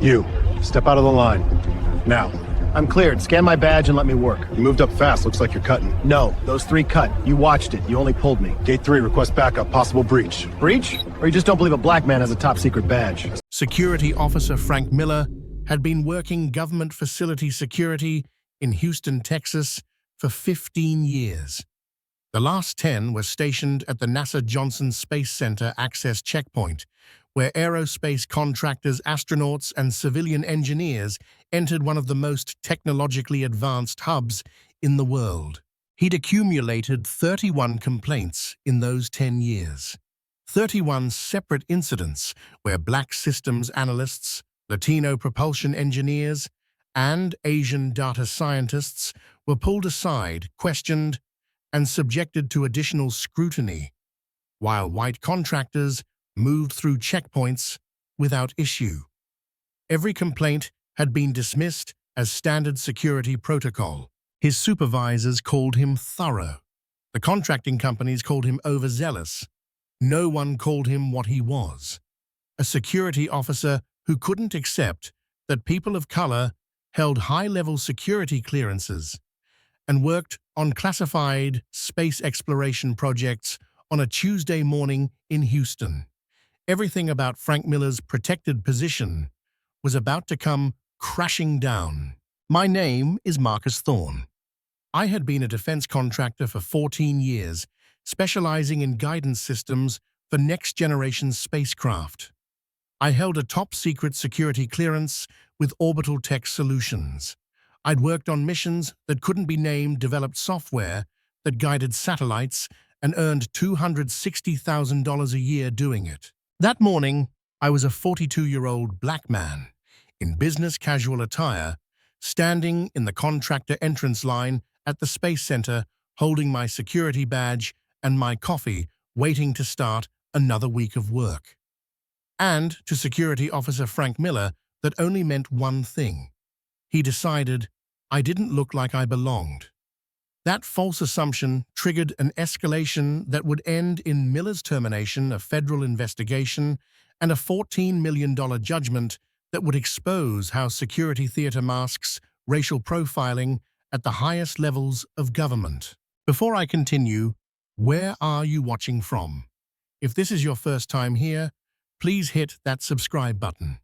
You, step out of the line. Now. I'm cleared. Scan my badge and let me work. You moved up fast, looks like you're cutting. No, those three cut. You watched it. You only pulled me. Gate 3, request backup, possible breach. Breach? Or you just don't believe a black man has a top secret badge? Security Officer Frank Miller had been working government facility security in Houston, Texas for 15 years. The last 10 were stationed at the NASA Johnson Space Center Access Checkpoint, where aerospace contractors, astronauts, and civilian engineers entered one of the most technologically advanced hubs in the world. He'd accumulated 31 complaints in those 10 years. 31 separate incidents where black systems analysts, Latino propulsion engineers, and Asian data scientists were pulled aside, questioned, and subjected to additional scrutiny, while white contractors moved through checkpoints without issue. Every complaint had been dismissed as standard security protocol. His supervisors called him thorough. The contracting companies called him overzealous. No one called him what he was: a security officer who couldn't accept that people of color held high-level security clearances and worked on classified space exploration projects on a Tuesday morning in Houston. Everything about Frank Miller's protected position was about to come crashing down. My name is Marcus Thorne. I had been a defense contractor for 14 years, specializing in guidance systems for next-generation spacecraft. I held a top-secret security clearance with Orbital Tech Solutions. I'd worked on missions that couldn't be named, developed software that guided satellites, and earned $260,000 a year doing it. That morning, I was a 42-year-old black man in business casual attire, standing in the contractor entrance line at the Space Center, holding my security badge and my coffee, waiting to start another week of work. And to Security Officer Frank Miller, that only meant one thing. He decided I didn't look like I belonged. That false assumption triggered an escalation that would end in Miller's termination, a federal investigation, and a $14 million judgment that would expose how security theater masks racial profiling at the highest levels of government. Before I continue, where are you watching from? If this is your first time here, please hit that subscribe button.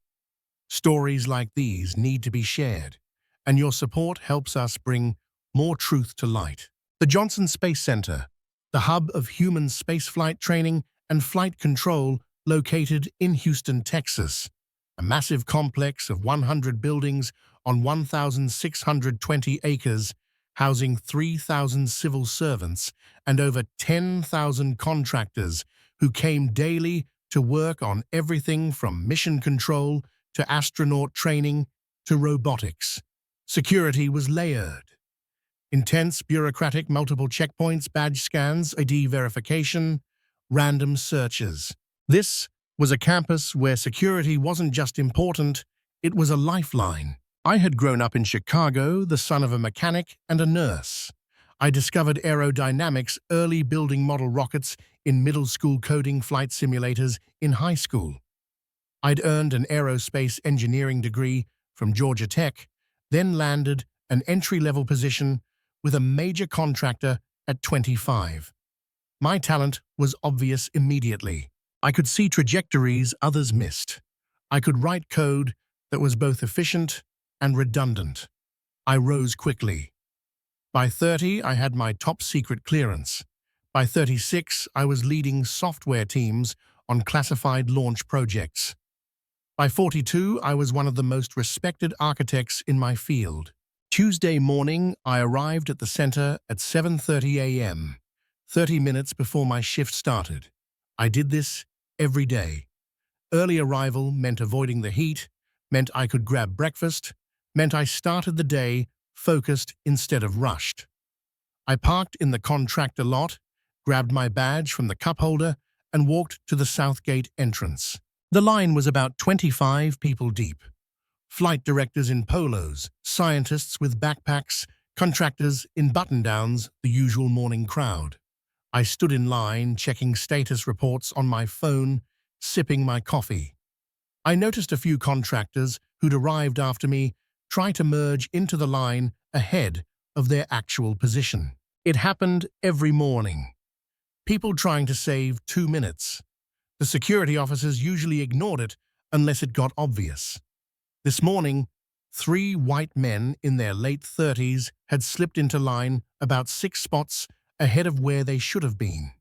Stories like these need to be shared, and your support helps us bring more truth to light. The Johnson Space Center, the hub of human spaceflight training and flight control, located in Houston, Texas, a massive complex of 100 buildings on 1,620 acres, housing 3,000 civil servants and over 10,000 contractors who came daily to work on everything from mission control to astronaut training to robotics. Security was layered. Intense bureaucratic multiple checkpoints, badge scans, ID verification, random searches. This was a campus where security wasn't just important, it was a lifeline. I had grown up in Chicago, the son of a mechanic and a nurse. I discovered aerodynamics early, building model rockets in middle school, coding flight simulators in high school. I'd earned an aerospace engineering degree from Georgia Tech, then landed an entry-level position with a major contractor at 25. My talent was obvious immediately. I could see trajectories others missed. I could write code that was both efficient and redundant. I rose quickly. By 30, I had my top-secret clearance. By 36, I was leading software teams on classified launch projects. By 42, I was one of the most respected architects in my field. Tuesday morning, I arrived at the center at 7:30 a.m., 30 minutes before my shift started. I did this every day. Early arrival meant avoiding the heat, meant I could grab breakfast, meant I started the day focused instead of rushed. I parked in the contractor lot, grabbed my badge from the cup holder, and walked to the south gate entrance. The line was about 25 people deep. Flight directors in polos, scientists with backpacks, contractors in button-downs, the usual morning crowd. I stood in line, checking status reports on my phone, sipping my coffee. I noticed a few contractors who'd arrived after me try to merge into the line ahead of their actual position. It happened every morning. People trying to save 2 minutes. The security officers usually ignored it unless it got obvious. This morning, 3 white men in their late 30s had slipped into line about 6 spots ahead of where they should have been.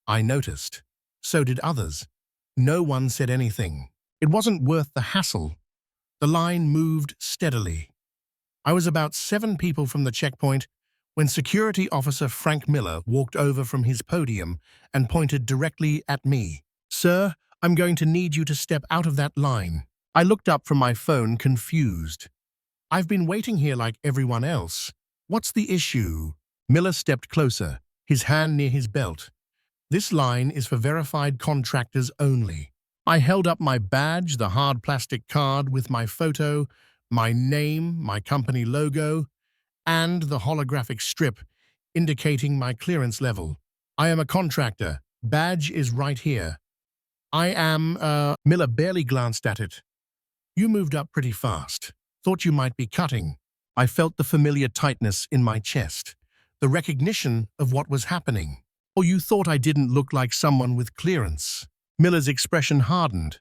I noticed. So did others. No one said anything. It wasn't worth the hassle. The line moved steadily. I was about 7 people from the checkpoint when Security Officer Frank Miller walked over from his podium and pointed directly at me. "Sir, I'm going to need you to step out of that line." I looked up from my phone, confused. "I've been waiting here like everyone else. What's the issue?" Miller stepped closer, his hand near his belt. "This line is for verified contractors only." I held up my badge, the hard plastic card with my photo, my name, my company logo, and the holographic strip indicating my clearance level. "I am a contractor. Badge is right here." "I am, Miller barely glanced at it. "You moved up pretty fast. Thought you might be cutting." I felt the familiar tightness in my chest, the recognition of what was happening. "Or you thought I didn't look like someone with clearance?" Miller's expression hardened.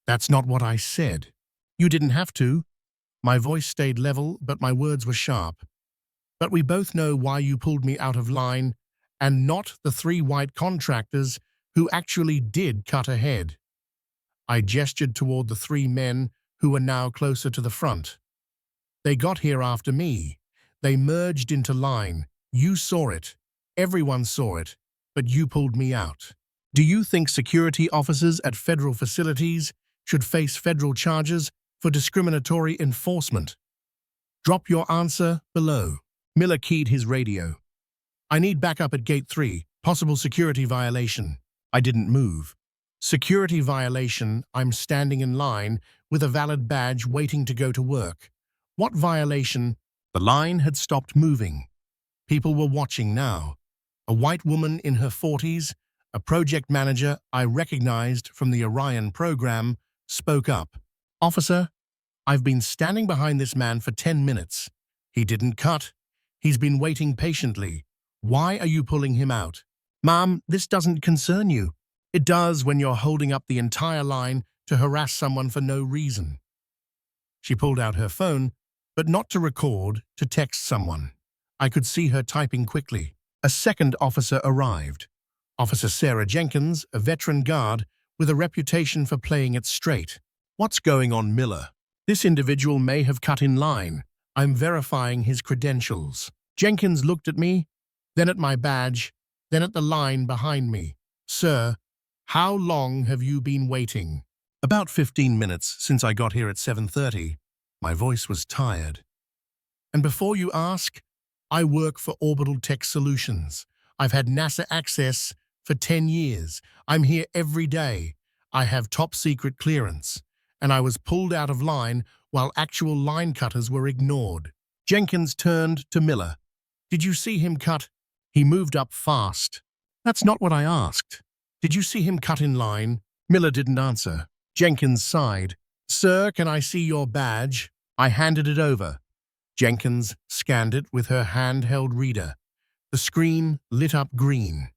"That's not what I said." "You didn't have to." My voice stayed level, but my words were sharp. "But we both know why you pulled me out of line, and not the 3 white contractors who actually did cut ahead." I gestured toward the 3 men who were now closer to the front. "They got here after me. They merged into line. You saw it. Everyone saw it. But you pulled me out." "Do you think security officers at federal facilities should face federal charges for discriminatory enforcement? Drop your answer below." Miller keyed his radio. "I need backup at Gate 3. Possible security violation." I didn't move. "Security violation. I'm standing in line with a valid badge waiting to go to work." "What violation?" The line had stopped moving. People were watching now. A white woman in her 40s, a project manager I recognized from the Orion program, spoke up. "Officer, I've been standing behind this man for 10 minutes. He didn't cut. He's been waiting patiently. Why are you pulling him out?" "Ma'am, this doesn't concern you." "It does when you're holding up the entire line to harass someone for no reason." She pulled out her phone, but not to record, to text someone. I could see her typing quickly. A second officer arrived. Officer Sarah Jenkins, a veteran guard with a reputation for playing it straight. "What's going on, Miller? This individual may have cut in line. I'm verifying his credentials." Jenkins looked at me, then at my badge, then at the line behind me. "Sir, how long have you been waiting?" "About 15 minutes since I got here at 7:30. My voice was tired. "And before you ask, I work for Orbital Tech Solutions. I've had NASA access for 10 years. I'm here every day. I have top-secret clearance. And I was pulled out of line while actual line cutters were ignored." Jenkins turned to Miller. "Did you see him cut?" "He moved up fast." "That's not what I asked." "Did you see him cut in line?" Miller didn't answer. Jenkins sighed. "Sir, can I see your badge?" I handed it over. Jenkins scanned it with her handheld reader. The screen lit up green.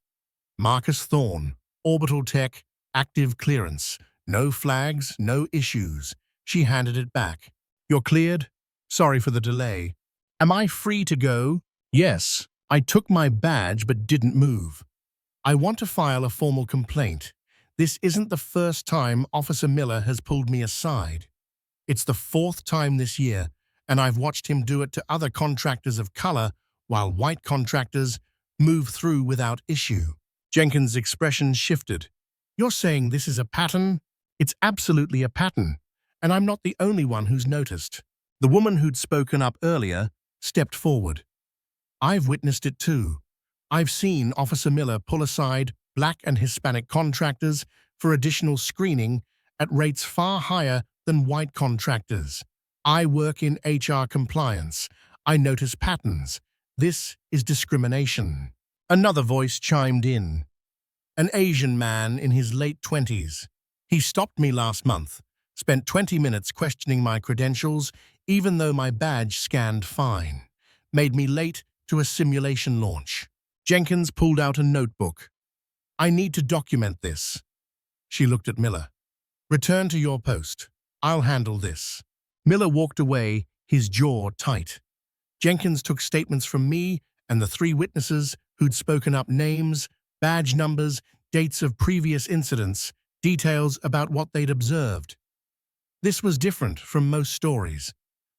"Marcus Thorne, Orbital Tech, active clearance. No flags, no issues." She handed it back. "You're cleared? Sorry for the delay." "Am I free to go?" "Yes." I took my badge but didn't move. "I want to file a formal complaint. This isn't the first time Officer Miller has pulled me aside. It's the 4th time this year, and I've watched him do it to other contractors of color while white contractors move through without issue." Jenkins' expression shifted. "You're saying this is a pattern?" "It's absolutely a pattern, and I'm not the only one who's noticed." The woman who'd spoken up earlier stepped forward. "I've witnessed it too. I've seen Officer Miller pull aside Black and Hispanic contractors for additional screening at rates far higher than white contractors. I work in HR compliance. I notice patterns. This is discrimination." Another voice chimed in. An Asian man in his late 20s. "He stopped me last month, Spent 20 minutes questioning my credentials, even though my badge scanned fine. Made me late to a simulation launch. Jenkins pulled out a notebook. I need to document this. She looked at Miller. Return to your post. I'll handle this. Miller walked away, his jaw tight. Jenkins took statements from me and the 3 witnesses who'd spoken up: names, badge numbers, dates of previous incidents, details about what they'd observed. This was different from most stories.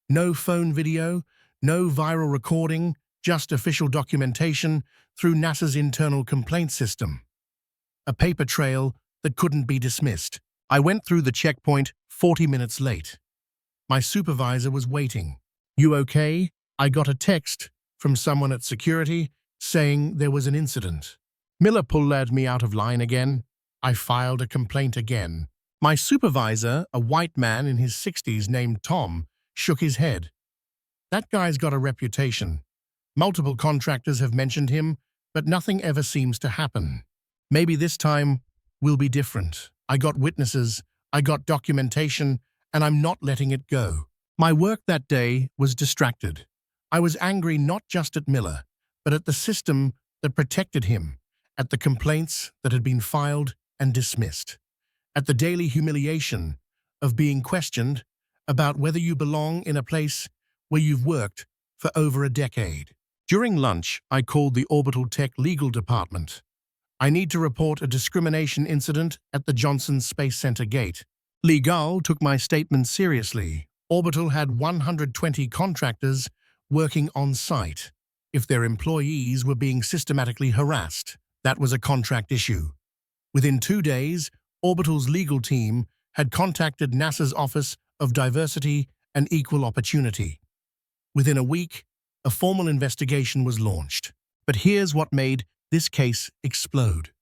No phone video, no viral recording, just official documentation through NASA's internal complaint system. A paper trail that couldn't be dismissed. I went through the checkpoint 40 minutes late. My supervisor was waiting. "You okay?" I got a text from someone at security saying there was an incident. Miller pulled me out of line again. I filed a complaint again. My supervisor, a white man in his 60s named Tom, shook his head. "That guy's got a reputation. Multiple contractors have mentioned him, but nothing ever seems to happen. Maybe this time will be different. I got witnesses, I got documentation, and I'm not letting it go." My work that day was distracted. I was angry not just at Miller, but at the system that protected him, at the complaints that had been filed and dismissed, at the daily humiliation of being questioned about whether you belong in a place where you've worked for over a decade. During lunch, I called the Orbital Tech Legal Department. I need to report a discrimination incident at the Johnson Space Center gate. Legal took my statement seriously. Orbital had 120 contractors working on site. If their employees were being systematically harassed, that was a contract issue. Within 2 days, Orbital's legal team had contacted NASA's Office of Diversity and Equal Opportunity. Within a week, a formal investigation was launched. But here's what made this case explode.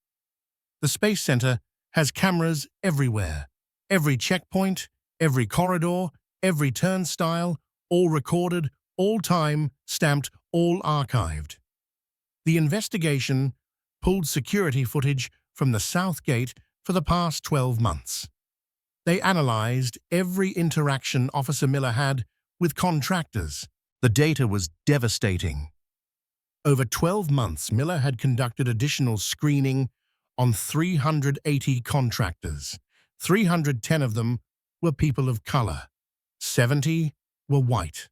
The Space Center has cameras everywhere. Every checkpoint, every corridor, every turnstile, all recorded, all time stamped, all archived. The investigation pulled security footage from the South Gate for the past 12 months. They analyzed every interaction Officer Miller had with contractors. The data was devastating. Over 12 months, Miller had conducted additional screening on 380 contractors. 310 of them were people of color. 70 were white.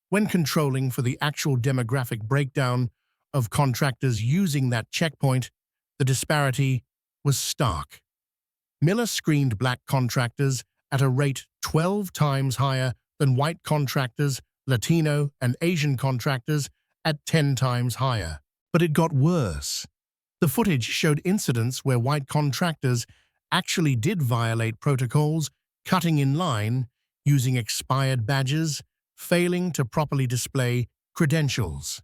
When controlling for the actual demographic breakdown of contractors using that checkpoint, the disparity was stark. Miller screened black contractors at a rate 12 times higher than white contractors, Latino and Asian contractors at 10 times higher. But it got worse. The footage showed incidents where white contractors actually did violate protocols, cutting in line, using expired badges, failing to properly display credentials.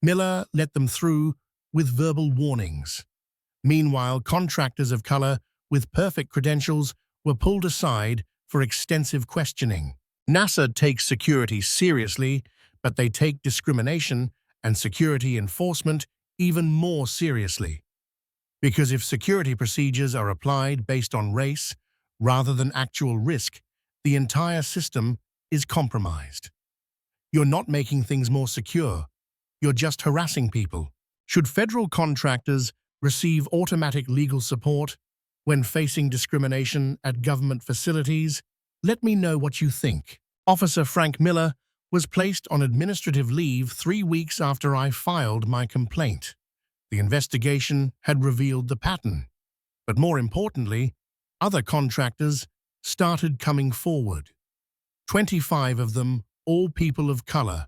Miller let them through with verbal warnings. Meanwhile, contractors of color with perfect credentials were pulled aside for extensive questioning. NASA takes security seriously, but they take discrimination and security enforcement even more seriously. Because if security procedures are applied based on race rather than actual risk, the entire system is compromised. You're not making things more secure. You're just harassing people. Should federal contractors receive automatic legal support when facing discrimination at government facilities? Let me know what you think. Officer Frank Miller was placed on administrative leave 3 weeks after I filed my complaint. The investigation had revealed the pattern. But more importantly, other contractors started coming forward. 25 of them, all people of color,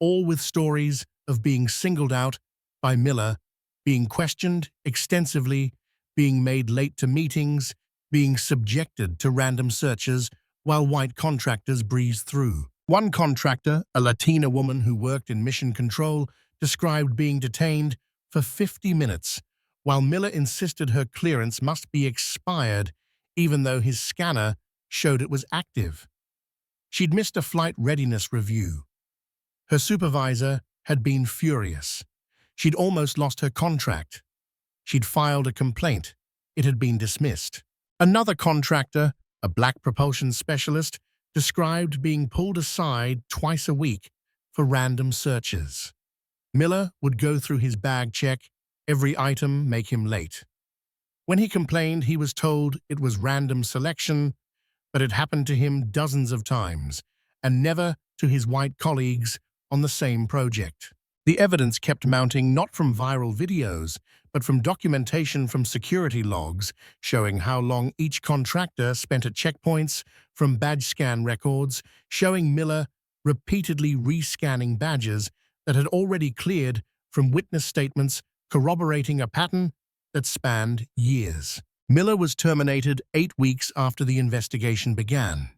all with stories of being singled out by Miller, being questioned extensively, being made late to meetings, being subjected to random searches while white contractors breezed through. One contractor, a Latina woman who worked in mission control, described being detained for 50 minutes, while Miller insisted her clearance must be expired even though his scanner showed it was active. She'd missed a flight readiness review. Her supervisor had been furious. She'd almost lost her contract. She'd filed a complaint. It had been dismissed. Another contractor, a black propulsion specialist, described being pulled aside twice a week for random searches. Miller would go through his bag check, every item make him late. When he complained, he was told it was random selection, but it happened to him dozens of times, and never to his white colleagues on the same project. The evidence kept mounting not from viral videos, but from documentation from security logs showing how long each contractor spent at checkpoints, from badge scan records showing Miller repeatedly rescanning badges that had already cleared, from witness statements corroborating a pattern that spanned years. Miller was terminated 8 weeks after the investigation began.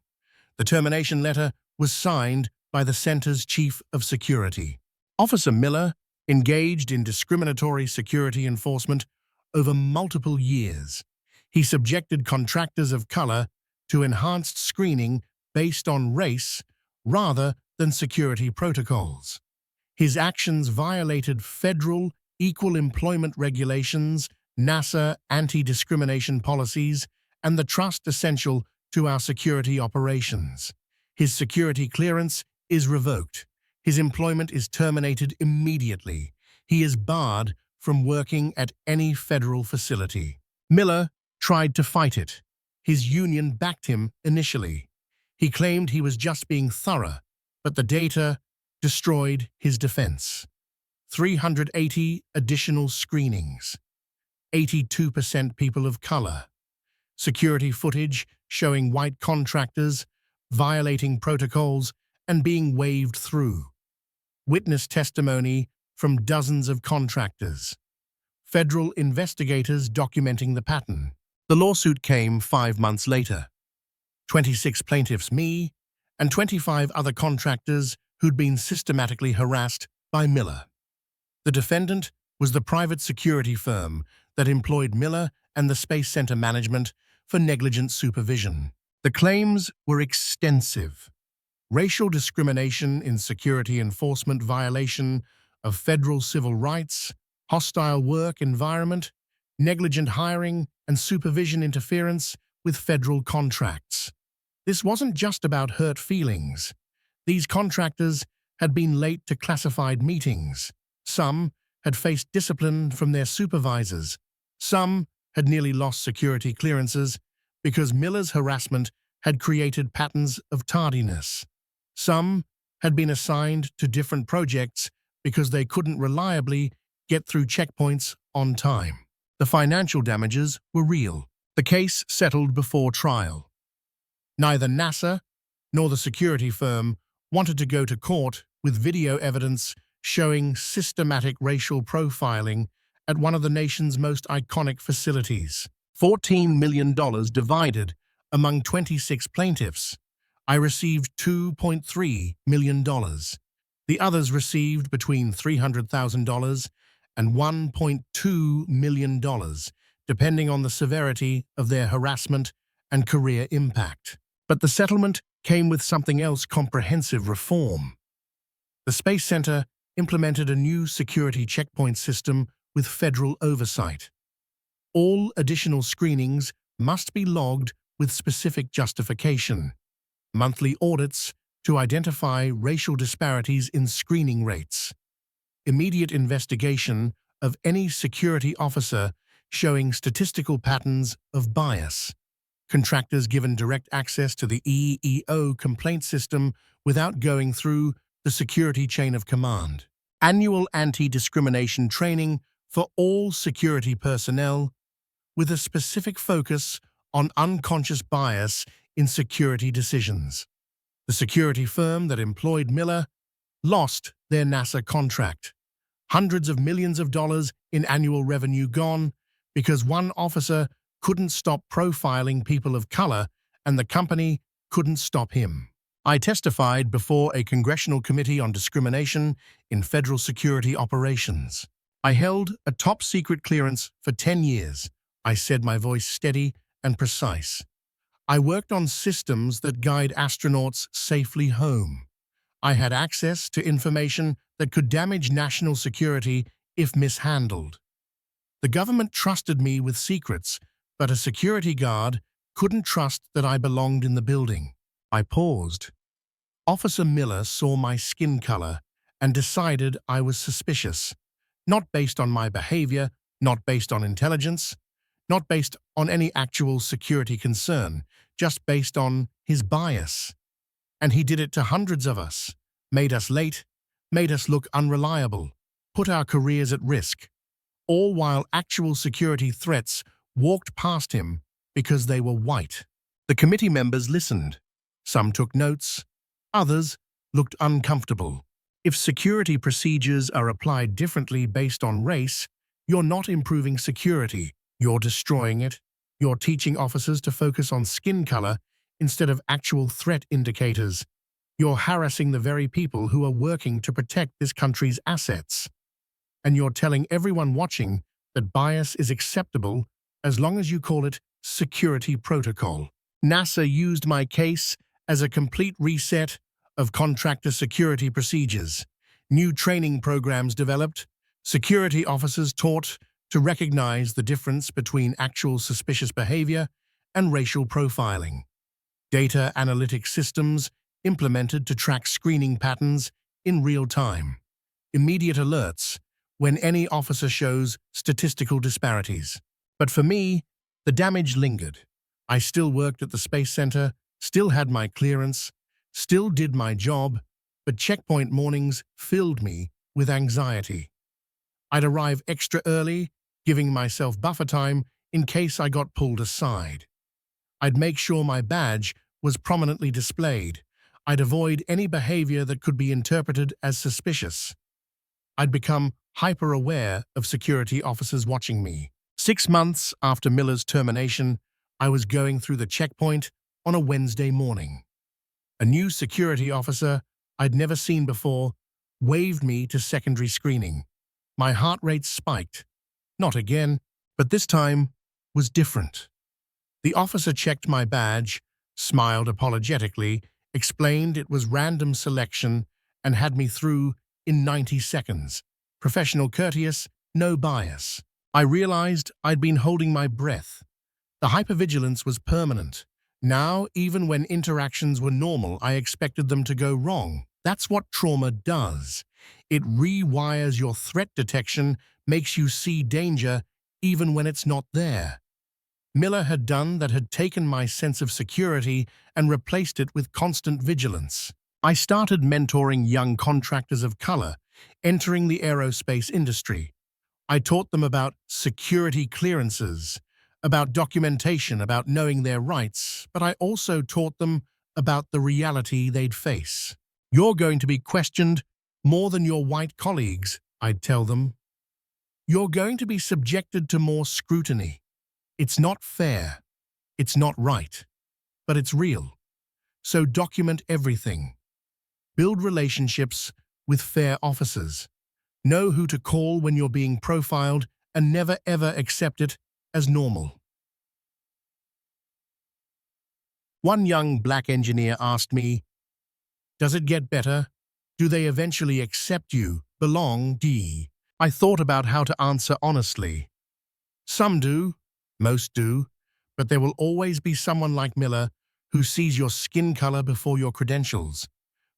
The termination letter was signed by the center's chief of security. Officer Miller engaged in discriminatory security enforcement over multiple years. He subjected contractors of color to enhanced screening based on race rather than security protocols. His actions violated federal equal employment regulations, NASA anti-discrimination policies, and the trust essential to our security operations. His security clearance is revoked. His employment is terminated immediately. He is barred from working at any federal facility. Miller tried to fight it. His union backed him initially. He claimed he was just being thorough, but the data destroyed his defense. 380 additional screenings. 82% people of color. Security footage showing white contractors violating protocols and being waved through. Witness testimony from dozens of contractors. Federal investigators documenting the pattern. The lawsuit came 5 months later. 26 plaintiffs, me, and 25 other contractors who'd been systematically harassed by Miller. The defendant was the private security firm that employed Miller and the Space Center management for negligent supervision. The claims were extensive. Racial discrimination in security enforcement, violation of federal civil rights, hostile work environment, negligent hiring, and supervision interference with federal contracts. This wasn't just about hurt feelings. These contractors had been late to classified meetings. Some had faced discipline from their supervisors. Some had nearly lost security clearances because Miller's harassment had created patterns of tardiness. Some had been assigned to different projects because they couldn't reliably get through checkpoints on time. The financial damages were real. The case settled before trial. Neither NASA nor the security firm wanted to go to court with video evidence showing systematic racial profiling at one of the nation's most iconic facilities. $14 million divided among 26 plaintiffs. I received $2.3 million. The others received between $300,000 and $1.2 million, depending on the severity of their harassment and career impact. But the settlement came with something else: comprehensive reform. The Space Center implemented a new security checkpoint system with federal oversight. All additional screenings must be logged with specific justification. Monthly audits to identify racial disparities in screening rates. Immediate investigation of any security officer showing statistical patterns of bias. Contractors given direct access to the EEO complaint system without going through the security chain of command. Annual anti-discrimination training for all security personnel, with a specific focus on unconscious bias in security decisions. The security firm that employed Miller lost their NASA contract. Hundreds of millions of dollars in annual revenue gone because one officer couldn't stop profiling people of color and the company couldn't stop him. I testified before a congressional committee on discrimination in federal security operations. I held a top-secret clearance for 10 years. I said, my voice steady and precise. I worked on systems that guide astronauts safely home. I had access to information that could damage national security if mishandled. The government trusted me with secrets, but a security guard couldn't trust that I belonged in the building. I paused. Officer Miller saw my skin color and decided I was suspicious, not based on my behavior, not based on intelligence, not based on any actual security concern, just based on his bias. And he did it to hundreds of us, made us late, made us look unreliable, put our careers at risk, all while actual security threats walked past him because they were white. The committee members listened. Some took notes. Others looked uncomfortable. If security procedures are applied differently based on race, you're not improving security, you're destroying it. You're teaching officers to focus on skin color instead of actual threat indicators. You're harassing the very people who are working to protect this country's assets. And you're telling everyone watching that bias is acceptable as long as you call it security protocol. NASA used my case as a complete reset of contractor security procedures. New training programs developed, security officers taught to recognize the difference between actual suspicious behavior and racial profiling. Data analytic systems implemented to track screening patterns in real time. Immediate alerts when any officer shows statistical disparities. But for me, the damage lingered. I still worked at the Space Center, still had my clearance, still did my job, but checkpoint mornings filled me with anxiety. I'd arrive extra early, giving myself buffer time in case I got pulled aside. I'd make sure my badge was prominently displayed. I'd avoid any behavior that could be interpreted as suspicious. I'd become hyper-aware of security officers watching me. 6 months after Miller's termination, I was going through the checkpoint on a Wednesday morning. A new security officer I'd never seen before waved me to secondary screening. My heart rate spiked. Not again, but this time was different. The officer checked my badge, smiled apologetically, explained it was random selection, and had me through in 90 seconds. Professional courteous, no bias. I realized I'd been holding my breath. The hypervigilance was permanent. Now, even when interactions were normal, I expected them to go wrong. That's what trauma does. It rewires your threat detection, makes you see danger even when it's not there. Miller had done that, had taken my sense of security and replaced it with constant vigilance. I started mentoring young contractors of color entering the aerospace industry. I taught them about security clearances, about documentation, about knowing their rights, but I also taught them about the reality they'd face. You're going to be questioned more than your white colleagues, I'd tell them. You're going to be subjected to more scrutiny. It's not fair. It's not right. But it's real. So document everything. Build relationships with fair officers. Know who to call when you're being profiled and never ever accept it as normal. One young black engineer asked me, "Does it get better? Do they eventually accept you, belong, D?" I thought about how to answer honestly. Some do, most do, but there will always be someone like Miller who sees your skin color before your credentials.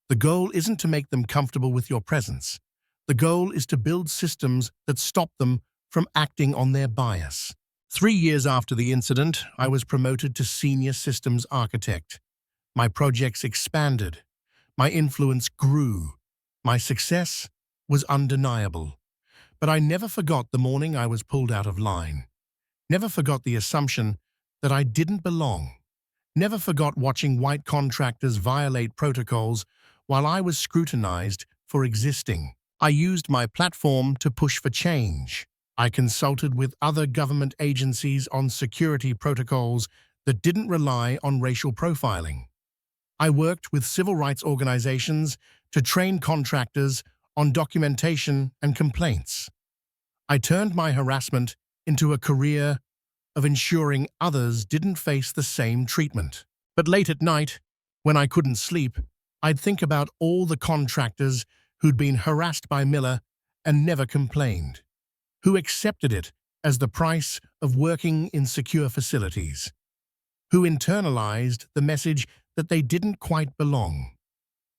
The goal isn't to make them comfortable with your presence. The goal is to build systems that stop them from acting on their bias. 3 years after the incident, I was promoted to senior systems architect. My projects expanded. My influence grew. My success was undeniable. But I never forgot the morning I was pulled out of line. Never forgot the assumption that I didn't belong. Never forgot watching white contractors violate protocols while I was scrutinized for existing. I used my platform to push for change. I consulted with other government agencies on security protocols that didn't rely on racial profiling. I worked with civil rights organizations to train contractors on documentation and complaints. I turned my harassment into a career of ensuring others didn't face the same treatment. But late at night, when I couldn't sleep, I'd think about all the contractors who'd been harassed by Miller and never complained, who accepted it as the price of working in secure facilities, who internalized the message that they didn't quite belong,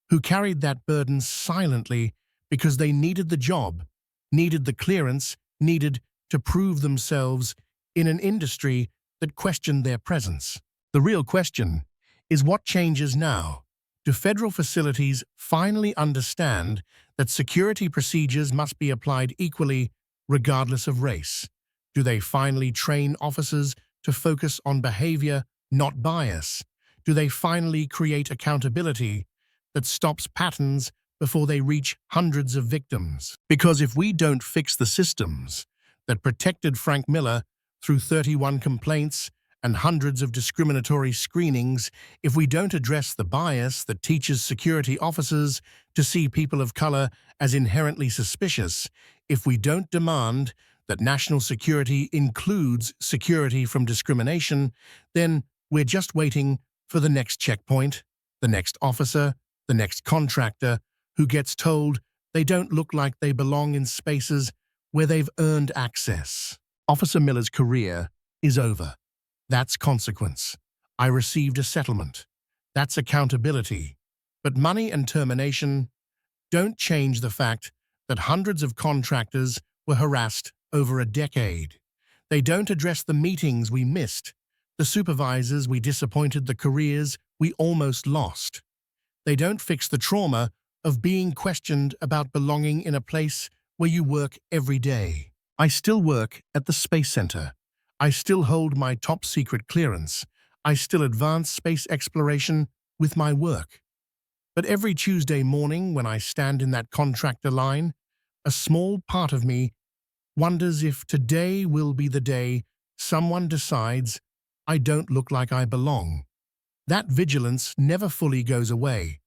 who carried that burden silently because they needed the job, needed the clearance, needed to prove themselves in an industry that questioned their presence. The real question is what changes now? Do federal facilities finally understand that security procedures must be applied equally regardless of race? Do they finally train officers to focus on behavior, not bias? Do they finally create accountability that stops patterns before they reach hundreds of victims? Because if we don't fix the systems that protected Frank Miller through 31 complaints and hundreds of discriminatory screenings, if we don't address the bias that teaches security officers to see people of color as inherently suspicious, if we don't demand that national security includes security from discrimination, then we're just waiting for the next checkpoint, the next officer, the next contractor who gets told they don't look like they belong in spaces where they've earned access. Officer Miller's career is over. That's consequence. I received a settlement. That's accountability. But money and termination don't change the fact that hundreds of contractors were harassed over a decade. They don't address the meetings we missed, the supervisors we disappointed, the careers we almost lost. They don't fix the trauma of being questioned about belonging in a place where you work every day. I still work at the Space Center. I still hold my top-secret clearance. I still advance space exploration with my work. But every Tuesday morning when I stand in that contractor line, a small part of me wonders if today will be the day someone decides I don't look like I belong. That vigilance never fully goes away.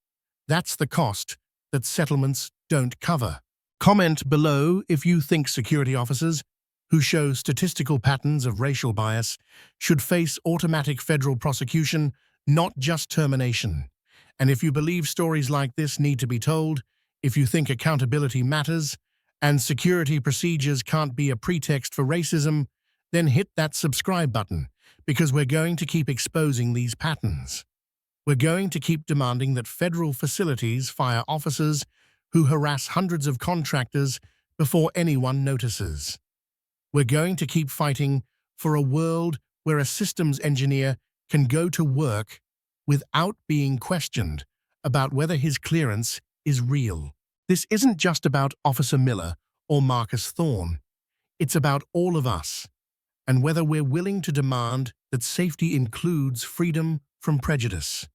That's the cost that settlements don't cover. Comment below if you think security officers who show statistical patterns of racial bias should face automatic federal prosecution, not just termination. And if you believe stories like this need to be told, if you think accountability matters, and security procedures can't be a pretext for racism, then hit that subscribe button, because we're going to keep exposing these patterns. We're going to keep demanding that federal facilities fire officers who harass hundreds of contractors before anyone notices. We're going to keep fighting for a world where a systems engineer can go to work without being questioned about whether his clearance is real. This isn't just about Officer Miller or Marcus Thorne. It's about all of us, and whether we're willing to demand that safety includes freedom from prejudice.